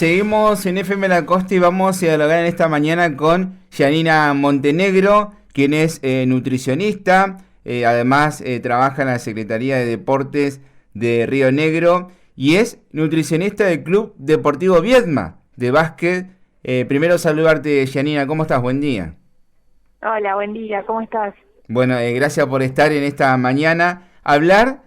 seguimos en FM La Costa y vamos a dialogar en esta mañana con Yanina Montenegro, quien es nutricionista, además trabaja en la Secretaría de Deportes de Río Negro y es nutricionista del Club Deportivo Viedma de básquet. Primero saludarte, Yanina, ¿cómo estás? Buen día. Hola, buen día, ¿cómo estás? Bueno, gracias por estar en esta mañana. Hablar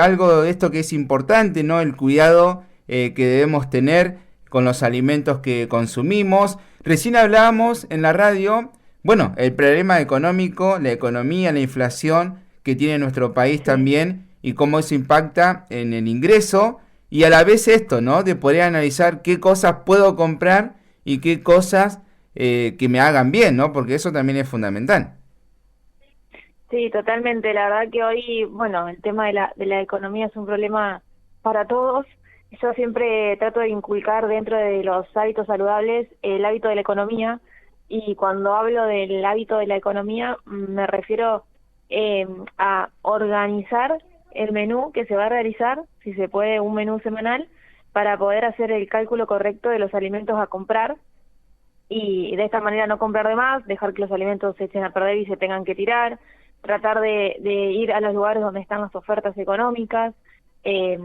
algo de esto que es importante, ¿no? El cuidado que debemos tener con los alimentos que consumimos. Recién hablábamos en la radio, bueno, el problema económico, la economía, la inflación que tiene nuestro país Sí, también y cómo eso impacta en el ingreso y a la vez esto, ¿no? De poder analizar qué cosas puedo comprar y qué cosas que me hagan bien, ¿no? Porque eso también es fundamental. sí, totalmente. La verdad que hoy, bueno, el tema de la economía es un problema para todos. Yo siempre trato de inculcar dentro de los hábitos saludables el hábito de la economía y cuando hablo del hábito de la economía me refiero a organizar el menú que se va a realizar, si se puede, un menú semanal, para poder hacer el cálculo correcto de los alimentos a comprar y de esta manera no comprar de más, dejar que los alimentos se echen a perder y se tengan que tirar, tratar de ir a los lugares donde están las ofertas económicas, eh,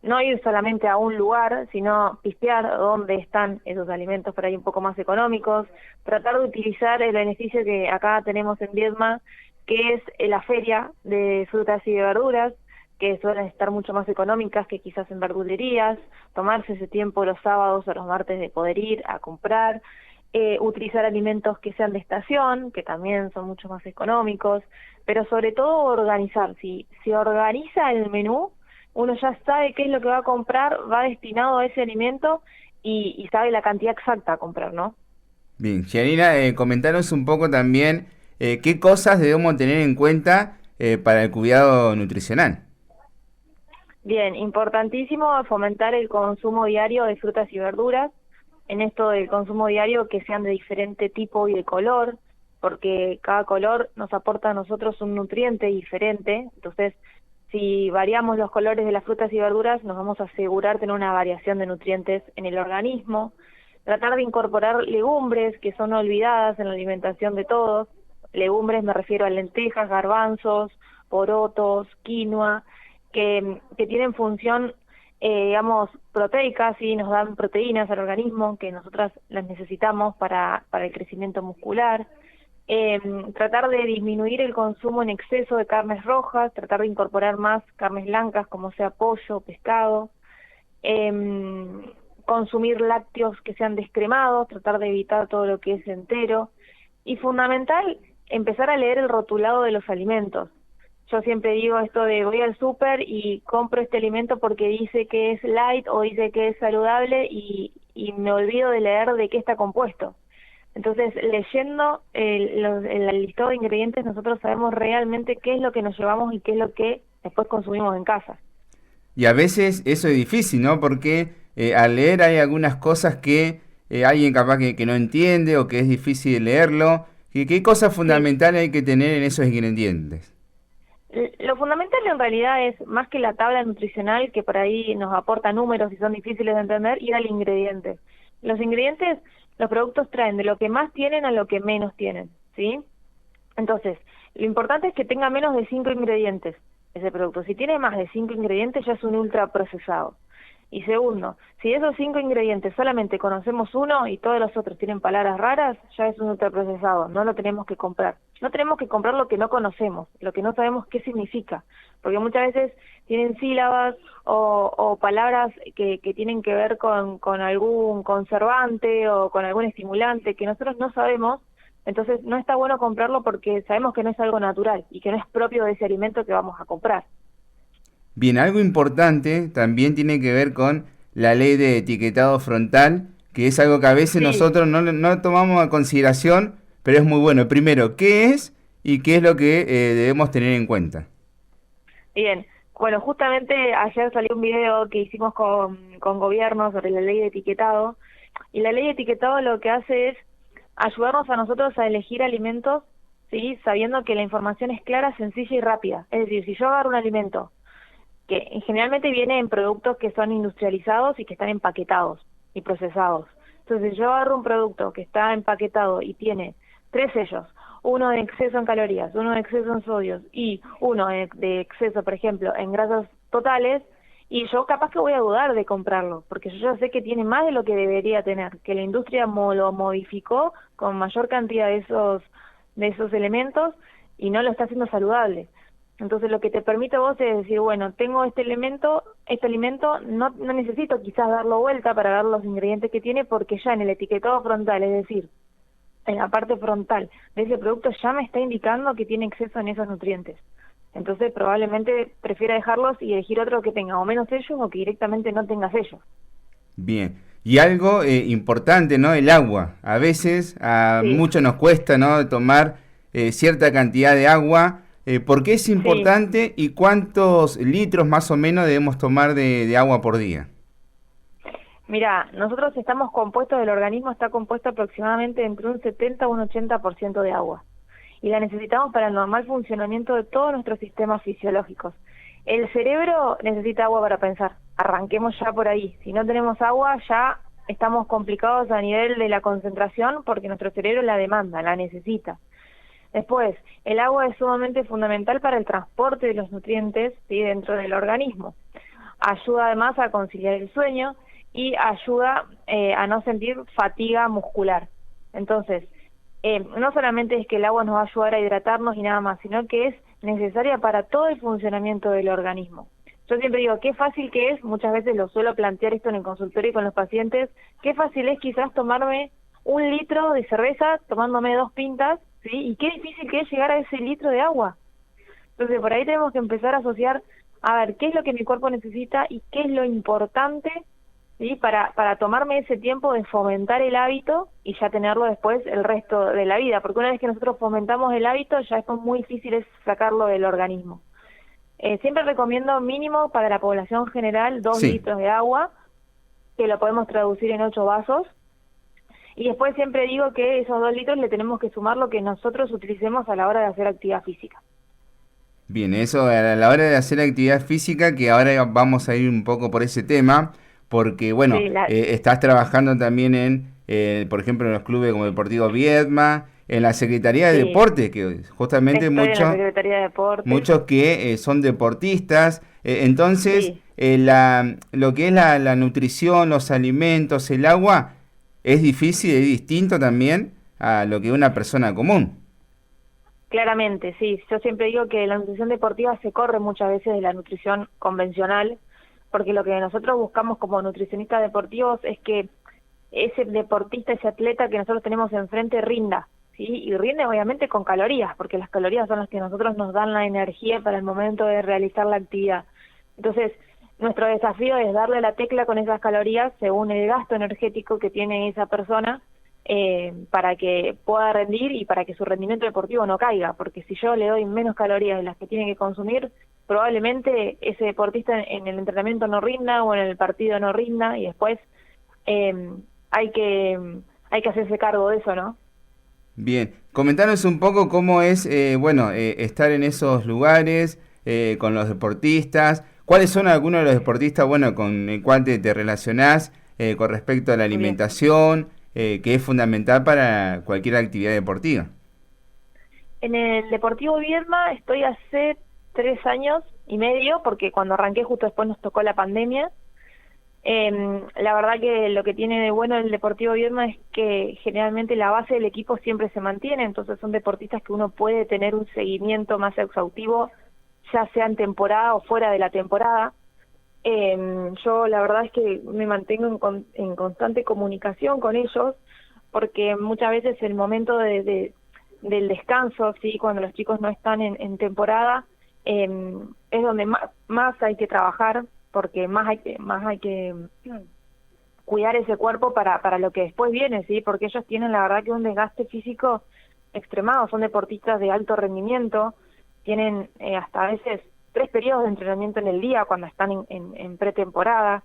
no ir solamente a un lugar, sino pistear dónde están esos alimentos por ahí un poco más económicos, tratar de utilizar el beneficio que acá tenemos en Viedma, que es la feria de frutas y de verduras, que suelen estar mucho más económicas que quizás en verdulerías, tomarse ese tiempo los sábados o los martes de poder ir a comprar, utilizar alimentos que sean de estación, que también son mucho más económicos, pero sobre todo organizar. Si se organiza el menú, uno ya sabe qué es lo que va a comprar, va destinado a ese alimento y sabe la cantidad exacta a comprar, ¿no? Bien, Yanina, comentanos un poco también qué cosas debemos tener en cuenta para el cuidado nutricional. Bien, importantísimo fomentar el consumo diario de frutas y verduras. En esto del consumo diario, que sean de diferente tipo y de color, porque cada color nos aporta a nosotros un nutriente diferente. Entonces, si variamos los colores de las frutas y verduras, nos vamos a asegurar tener una variación de nutrientes en el organismo. Tratar de incorporar legumbres que son olvidadas en la alimentación de todos. Legumbres me refiero a lentejas, garbanzos, porotos, quinoa, que tienen función, digamos, proteica, sí, nos dan proteínas al organismo, que nosotras las necesitamos para el crecimiento muscular. Tratar de disminuir el consumo en exceso de carnes rojas, tratar de incorporar más carnes blancas, como sea pollo, pescado. Consumir lácteos que sean descremados, tratar de evitar todo lo que es entero. Y fundamental, empezar a leer el rotulado de los alimentos. Yo siempre digo esto de voy al súper y compro este alimento porque dice que es light o dice que es saludable y me olvido de leer de qué está compuesto. Entonces, leyendo el listado de ingredientes, nosotros sabemos realmente qué es lo que nos llevamos y qué es lo que después consumimos en casa. Y a veces eso es difícil, ¿no? Porque al leer hay algunas cosas que alguien capaz que no entiende o que es difícil leerlo. ¿Qué cosas Sí, fundamentales hay que tener en esos ingredientes? lo fundamental en realidad es, más que la tabla nutricional, que por ahí nos aporta números y son difíciles de entender, ir al ingrediente. Los ingredientes, los productos traen de lo que más tienen a lo que menos tienen, ¿sí? Entonces, lo importante es que tenga menos de 5 ingredientes ese producto. Si tiene más de 5 ingredientes ya es un ultraprocesado. Y segundo, si de esos 5 ingredientes solamente conocemos uno y todos los otros tienen palabras raras, ya es un ultraprocesado, no lo tenemos que comprar. No tenemos que comprar lo que no conocemos, lo que no sabemos qué significa, porque muchas veces tienen sílabas o palabras que tienen que ver con algún conservante o con algún estimulante que nosotros no sabemos. Entonces no está bueno comprarlo porque sabemos que no es algo natural y que no es propio de ese alimento que vamos a comprar. Bien, algo importante también tiene que ver con la ley de etiquetado frontal, que es algo que a veces Sí, nosotros no tomamos a consideración, pero es muy bueno. Primero, ¿qué es y qué es lo que debemos tener en cuenta? bien. Bueno, justamente ayer salió un video que hicimos con gobierno sobre la ley de etiquetado y la ley de etiquetado lo que hace es ayudarnos a nosotros a elegir alimentos, ¿sí? Sabiendo que la información es clara, sencilla y rápida. Es decir, si yo agarro un alimento que generalmente viene en productos que son industrializados y que están empaquetados. y procesados. Entonces, si yo agarro un producto que está empaquetado y tiene 3 sellos, uno de exceso en calorías, uno de exceso en sodios y uno de exceso, por ejemplo, en grasas totales, y yo capaz que voy a dudar de comprarlo, porque yo ya sé que tiene más de lo que debería tener, que la industria lo modificó con mayor cantidad de esos elementos y no lo está haciendo saludable. Entonces lo que te permite a vos es decir, bueno, tengo este alimento, no necesito quizás darlo vuelta para ver los ingredientes que tiene, porque ya en el etiquetado frontal, es decir, en la parte frontal de ese producto ya me está indicando que tiene exceso en esos nutrientes. Entonces probablemente prefiera dejarlos y elegir otro que tenga o menos sellos o que directamente no tenga sellos. Bien. Y algo importante, ¿no? El agua. A veces a Sí, mucho nos cuesta, ¿no? Tomar cierta cantidad de agua. ¿Por qué es sí. importante y cuántos litros más o menos debemos tomar de agua por día? Mira, nosotros estamos compuestos, el organismo está compuesto aproximadamente entre un 70 a un 80% de agua. Y la necesitamos para el normal funcionamiento de todos nuestros sistemas fisiológicos. El cerebro necesita agua para pensar. Arranquemos ya por ahí. Si no tenemos agua, ya estamos complicados a nivel de la concentración porque nuestro cerebro la demanda, la necesita. Después, el agua es sumamente fundamental para el transporte de los nutrientes, ¿sí?, dentro del organismo. Ayuda además a conciliar el sueño y ayuda a no sentir fatiga muscular. Entonces, no solamente es que el agua nos va a ayudar a hidratarnos y nada más, sino que es necesaria para todo el funcionamiento del organismo. Yo siempre digo, qué fácil que es, muchas veces lo suelo plantear esto en el consultorio y con los pacientes, qué fácil es quizás tomarme 1 litro de cerveza tomándome 2 pintas, ¿sí? Y qué difícil que es llegar a ese litro de agua. Entonces, por ahí tenemos que empezar a asociar, a ver, qué es lo que mi cuerpo necesita y qué es lo importante, ¿sí?, para tomarme ese tiempo de fomentar el hábito y ya tenerlo después el resto de la vida, porque una vez que nosotros fomentamos el hábito ya es muy difícil es sacarlo del organismo. Siempre recomiendo mínimo para la población general 2 Sí. litros de agua, que lo podemos traducir en 8 vasos, y después siempre digo que esos 2 litros le tenemos que sumar lo que nosotros utilicemos a la hora de hacer actividad física. Bien, eso a la hora de hacer actividad física, que ahora vamos a ir un poco por ese tema, porque bueno, Sí, estás trabajando también por ejemplo, en los clubes como Deportivo Viedma, en la Secretaría de sí, Deporte, que justamente estoy en la Secretaría de Deportes, muchos que son deportistas, entonces sí. lo que es la nutrición, los alimentos, el agua, es difícil, es distinto también a lo que una persona común. Claramente, sí. Yo siempre digo que la nutrición deportiva se corre muchas veces de la nutrición convencional, porque lo que nosotros buscamos como nutricionistas deportivos es que ese deportista, ese atleta que nosotros tenemos enfrente rinda, ¿sí? Y rinde obviamente con calorías, porque las calorías son las que a nosotros nos dan la energía para el momento de realizar la actividad. Entonces, nuestro desafío es darle la tecla con esas calorías según el gasto energético que tiene esa persona, para que pueda rendir y para que su rendimiento deportivo no caiga, porque si yo le doy menos calorías de las que tiene que consumir, probablemente ese deportista en el entrenamiento no rinda o en el partido no rinda, y después hay que hacerse cargo de eso, ¿no? Bien, comentanos un poco cómo es, bueno, estar en esos lugares con los deportistas. ¿Cuáles son algunos de los deportistas, bueno, con el cual te relacionás con respecto a la Bien. alimentación, que es fundamental para cualquier actividad deportiva? En el Deportivo Viedma estoy hace 3 años y medio, porque cuando arranqué justo después nos tocó la pandemia. La verdad que lo que tiene de bueno el Deportivo Viedma es que generalmente la base del equipo siempre se mantiene, entonces son deportistas que uno puede tener un seguimiento más exhaustivo, ya sea en temporada o fuera de la temporada. Yo la verdad es que me mantengo en constante comunicación con ellos, porque muchas veces el momento del descanso, sí, cuando los chicos no están en temporada, es donde más hay que trabajar, porque más hay que cuidar ese cuerpo para lo que después viene, sí, porque ellos tienen la verdad que un desgaste físico extremado, son deportistas de alto rendimiento, tienen hasta a veces 3 periodos de entrenamiento en el día cuando están en pretemporada.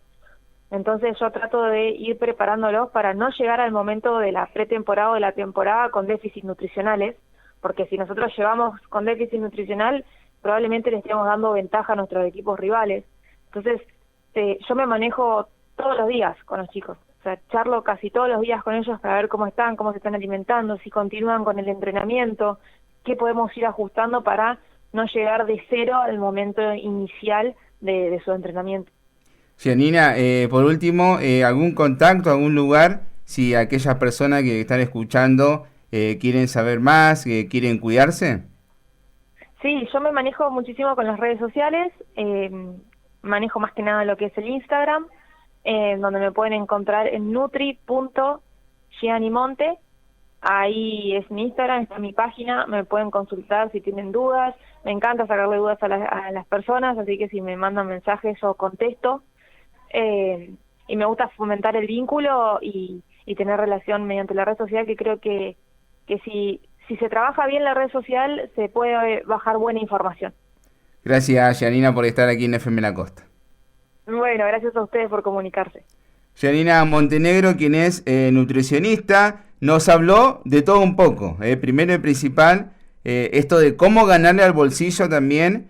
Entonces yo trato de ir preparándolos para no llegar al momento de la pretemporada o de la temporada con déficits nutricionales, porque si nosotros llevamos con déficit nutricional, probablemente le estemos dando ventaja a nuestros equipos rivales. Entonces yo me manejo todos los días con los chicos. O sea, charlo casi todos los días con ellos para ver cómo están, cómo se están alimentando, si continúan con el entrenamiento, qué podemos ir ajustando para no llegar de cero al momento inicial de su entrenamiento. Gianina, por último, ¿algún contacto, algún lugar, si aquellas personas que están escuchando quieren saber más, quieren cuidarse? Sí, yo me manejo muchísimo con las redes sociales, manejo más que nada lo que es el Instagram, donde me pueden encontrar en nutri.gianimonte. Ahí es mi Instagram, está mi página, me pueden consultar si tienen dudas. Me encanta sacarle dudas a las personas, así que si me mandan mensajes yo contesto. Y me gusta fomentar el vínculo y tener relación mediante la red social, que creo que si se trabaja bien la red social se puede bajar buena información. Gracias, Gianina, por estar aquí en FM La Costa. Bueno, gracias a ustedes por comunicarse. Gianina Montenegro, quien es nutricionista, nos habló de todo un poco. Primero y principal, esto de cómo ganarle al bolsillo también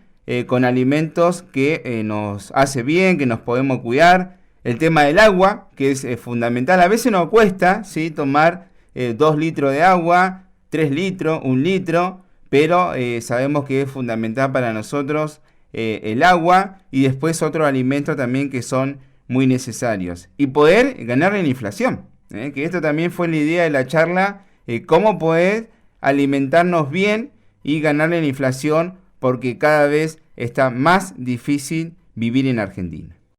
con alimentos que nos hace bien, que nos podemos cuidar. El tema del agua, que es fundamental. A veces nos cuesta, ¿sí?, tomar 2 litros de agua, 3 litros, 1 litro, pero sabemos que es fundamental para nosotros el agua y después otros alimentos también que son muy necesarios. Y poder ganarle la inflación, que esto también fue la idea de la charla, cómo poder alimentarnos bien y ganarle la inflación, porque cada vez está más difícil vivir en Argentina.